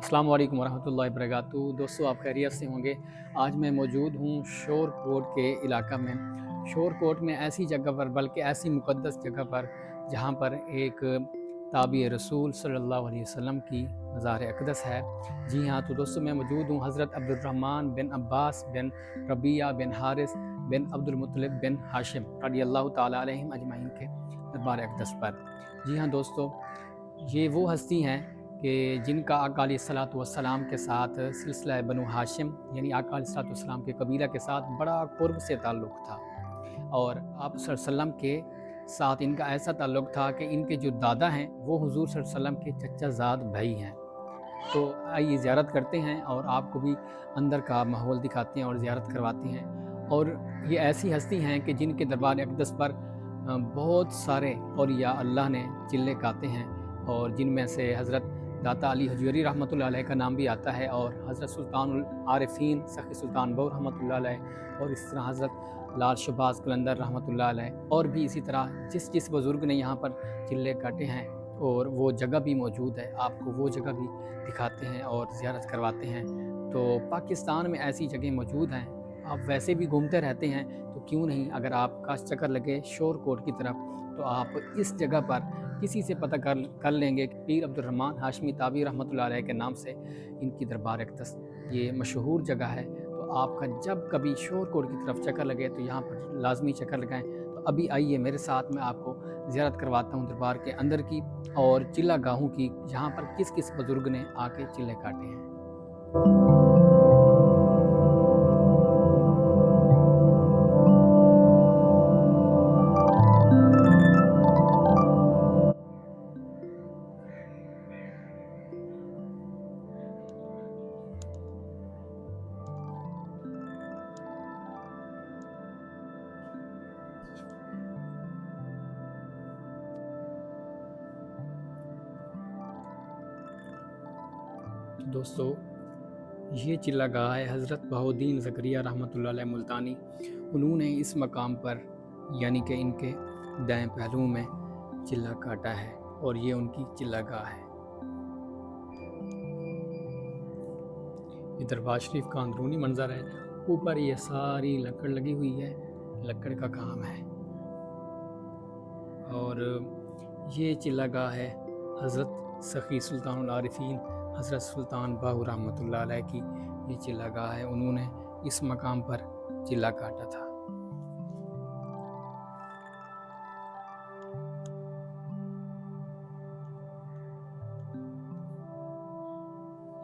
अस्सलाम वालेकुम वरहमतुल्लाहि वबरकातुहू। दोस्तों, आप खैरियत से होंगे। आज मैं मौजूद हूँ शोर कोट के इलाका में। शोर कोट में ऐसी जगह पर, बल्कि ऐसी मुक़द्दस जगह पर, जहाँ पर एक ताबी रसूल सल्लल्लाहु अलैहि वसल्लम की मज़ार अक़दस है। जी हाँ, तो दोस्तों मैं मौजूद हूँ हज़रत अब्दुर्रहमान बिन अब्बास बिन रबिया बिन हारिस बिन अब्दुल मुत्तलिब बिन हाशिम रज़ियल्लाहु ताला अलैहिम अजमईन के दरबार अक़दस पर। जी हाँ दोस्तों, ये वो हस्ती हैं कि जिनका आका अलैहिस्सलातु वस्सलाम के साथ सिलसिला बनु हाशिम यानी आका अलैहिस्सलातु वस्सलाम के कबीला के साथ बड़ा क़ुर्ब से ताल्लुक़ था, और आप सल्लल्लाहु अलैहि वसल्लम के साथ इनका ऐसा ताल्लुक़ था कि इनके जो दादा हैं वो हुज़ूर सल्लल्लाहु अलैहि वसल्लम के चचाज़ाद भाई हैं। तो आइए ज़ियारत करते हैं और आपको भी अंदर का माहौल दिखाते हैं और ज़ियारत करवाते हैं। और ये ऐसी हस्ती हैं कि जिनके दरबार अक़दस पर बहुत सारे औलिया अल्लाह ने चिल्ले गाते हैं, और जिनमें से हज़रत दाता अली हुजैरी रहमतुल्लाह अलैह का नाम भी आता है, और हज़रत सुल्तानुल आरिफ़ीन सखी सुल्तान बहू रहमतुल्लाह अलैह, और इस तरह हज़रत लाल शहबाज़ कलंदर रहमतुल्लाह अलैह, और भी इसी तरह जिस बुज़ुर्ग ने यहाँ पर चिल्ले काटे हैं, और वो जगह भी मौजूद है। आपको वो जगह भी दिखाते हैं और ज़ियारत करवाते हैं। तो पाकिस्तान में ऐसी जगह मौजूद हैं। आप वैसे भी घूमते रहते हैं, तो क्यों नहीं, अगर आपका चक्कर लगे शोर कोट की तरफ, तो आप इस जगह पर किसी से पता कर लेंगे कि पीर अब्दुर्रहमान हाशमी ताबी रहमतुल्लाह अलैह के नाम से इनकी दरबार अक़दस ये मशहूर जगह है। तो आपका जब कभी शोर कोट की तरफ चक्कर लगे तो यहाँ पर लाजमी चक्कर लगाएं। तो अभी आइए मेरे साथ, मैं आपको ज़ियारत करवाता हूँ दरबार के अंदर की और चिल्ला गाहों की, जहाँ पर किस किस बुज़ुर्ग ने आके चिल्ले काटे हैं। दोस्तों, ये चिल्ला गाह है हज़रत बहाउद्दीन ज़करिया रहमतुल्लाह अलैह मुल्तानी। उन्होंने इस मकाम पर यानी कि इनके दाएं पहलू में चिल्ला काटा है, और ये उनकी चिल्ला गाह है। ये दरबार शरीफ का अंदरूनी मंजर है। ऊपर ये सारी लकड़ लगी हुई है, लकड़ का काम है। और ये चिल्ला गाह है हज़रत सखी सुल्तानुल आरिफ़ीन हज़रत सुल्तान बहू रहमतुल्लाह अलैह की ये चिल्ला गाह है। उन्होंने इस मकाम पर चिल्ला काटा था।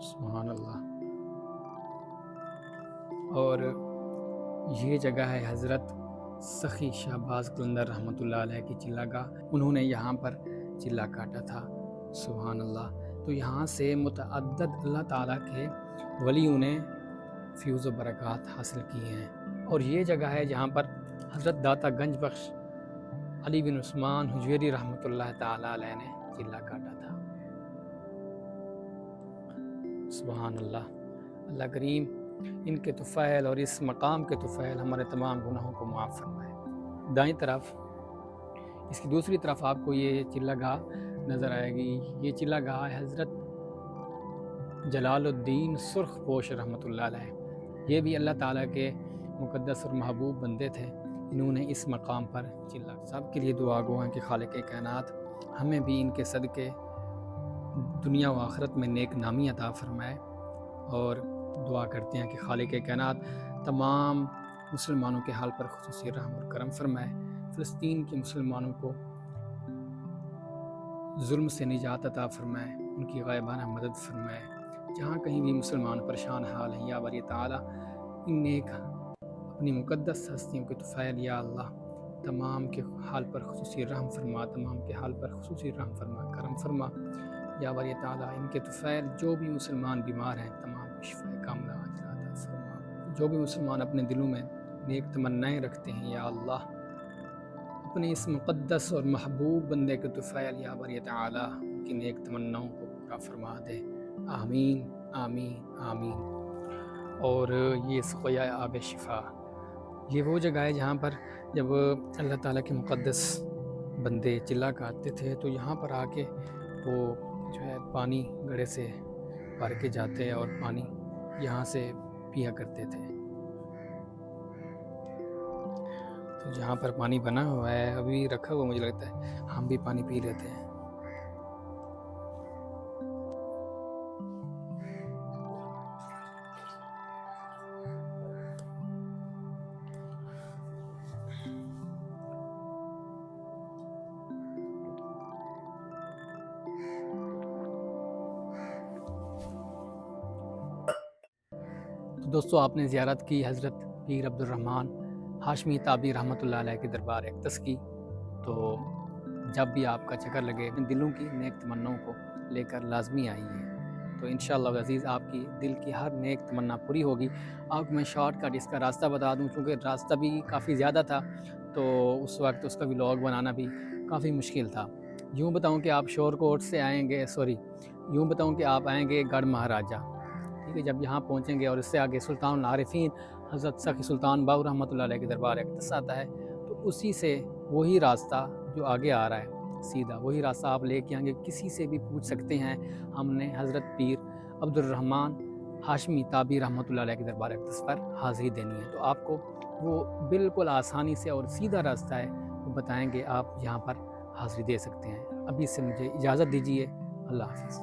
सुभान अल्लाह। और ये जगह है हज़रत सखी शहबाज़ कलंदर रहमतुल्लाह अलैह की चिल्ला गाह। उन्होंने यहाँ पर चिल्ला काटा था। सुभान अल्लाह। तो यहाँ से मुतअद्दिद अल्लाह ताला के वलियों ने फ़्यूज़ व बरक़ात हासिल किए हैं। और ये जगह है जहाँ पर हज़रत दाता गंज बख्श अली बिन उस्मान हुजैरी रहमतुल्लाह ताला अलैह ने चिल्ला काटा था। सुभान अल्लाह। अल्लाह करीम इनके तुफ़ैल और इस मकाम के तुफ़ैल हमारे तमाम गुनाहों को माफ़ फरमाए। दाईं तरफ, इसकी दूसरी तरफ आपको ये चिल्ला गाह नज़र आएगी। ये चिल्ला गाह है हज़रत जलालुद्दीन सुर्ख पोश रहमतुल्लाह अलैह। ये भी अल्लाह ताला के मुक़द्दस और महबूब बंदे थे। इन्होंने इस मकाम पर चिल्ला। सब के लिए दुआ गो हैं कि खालिक़ कायनात हमें भी इनके सदक़े दुनिया व आखिरत में नेक नामी अता फ़रमाए। और दुआ करते हैं कि खालिक़ कायनात तमाम मुसलमानों के हाल पर ख़ुसूसी रहम और करम फ़रमाए। फ़लस्तीन के मुसलमानों को जुल्म से निजात अता फ़रमाए, उनकी ग़ायबाना मदद फ़रमाए। जहाँ कहीं भी मुसलमान परेशान हाल हैं, या बारी ताला इन नेक अपनी मुक़द्दस हस्तियों के तुफ़ैल या अल्लाह तमाम के हाल पर ख़ुसूसी रहम फ़रमा, तमाम के हाल पर ख़ुसूसी रहम फ़रमा, करम फ़रमा। या बारी ताला इनके तुफ़ैल जो भी मुसलमान बीमार हैं तमाम को शिफ़ाए कामिला अता फ़रमा। जो भी मुसलमान अपने दिलों में नेक तमन्नाएँ रखते हैं, या अल्लाह अपने इस मुक़द्दस और महबूब बंदे के तुफ़ैल या बारी ताला उनकी नेक तमन्नाओं को पूरा फ़रमा दे। आमीन आमीन आमीन। और ये सक़या आब शिफ़ा, ये वो जगह है जहाँ पर जब अल्लाह ताला के मुक़द्दस बंदे चिल्ला काटते थे, तो यहाँ पर आके वो जो है पानी गड़े से بھر کے جاتے اور پانی یہاں سے پیا کرتے تھے۔ تو جہاں پر پانی بنا ہوا ہے ابھی رکھا ہوا، مجھے لگتا ہے ہم بھی پانی پی لیتے ہیں۔ تو دوستو آپ نے زیارت کی حضرت پیر عبد الرحمن ہاشمی تابی رحمۃ اللہ علیہ کے دربار اقدس کی، تو جب بھی آپ کا چکر لگے دلوں کی نیک تمناؤں کو لے کر لازمی آئیے، تو انشاءاللہ عزیز آپ کی دل کی ہر نیک تمنا پوری ہوگی۔ آپ کو میں شارٹ کٹ اس کا راستہ بتا دوں، چونکہ راستہ بھی کافی زیادہ تھا تو اس وقت اس کا ولاگ بنانا بھی کافی مشکل تھا۔ یوں بتاؤں کہ آپ شور کوٹ سے آئیں گے، یوں بتاؤں کہ آپ آئیں گے گڑھ مہاراجہ، ٹھیک ہے، جب یہاں پہنچیں گے اور اس سے آگے سلطان العارفین حضرت سخی سلطان باہو رحمۃ اللہ علیہ کے دربار اقدس آتا ہے، تو اسی سے وہی راستہ جو آگے آ رہا ہے سیدھا وہی راستہ آپ لے کے آئیں گے، کسی سے بھی پوچھ سکتے ہیں ہم نے حضرت پیر عبد الرحمن ہاشمی تابی رحمۃ اللہ علیہ کے دربار اقدس پر حاضری دینی ہے، تو آپ کو وہ بالکل آسانی سے اور سیدھا راستہ ہے، وہ بتائیں گے، آپ یہاں پر حاضری دے سکتے ہیں۔ ابھی سے مجھے اجازت دیجیے، اللہ حافظ۔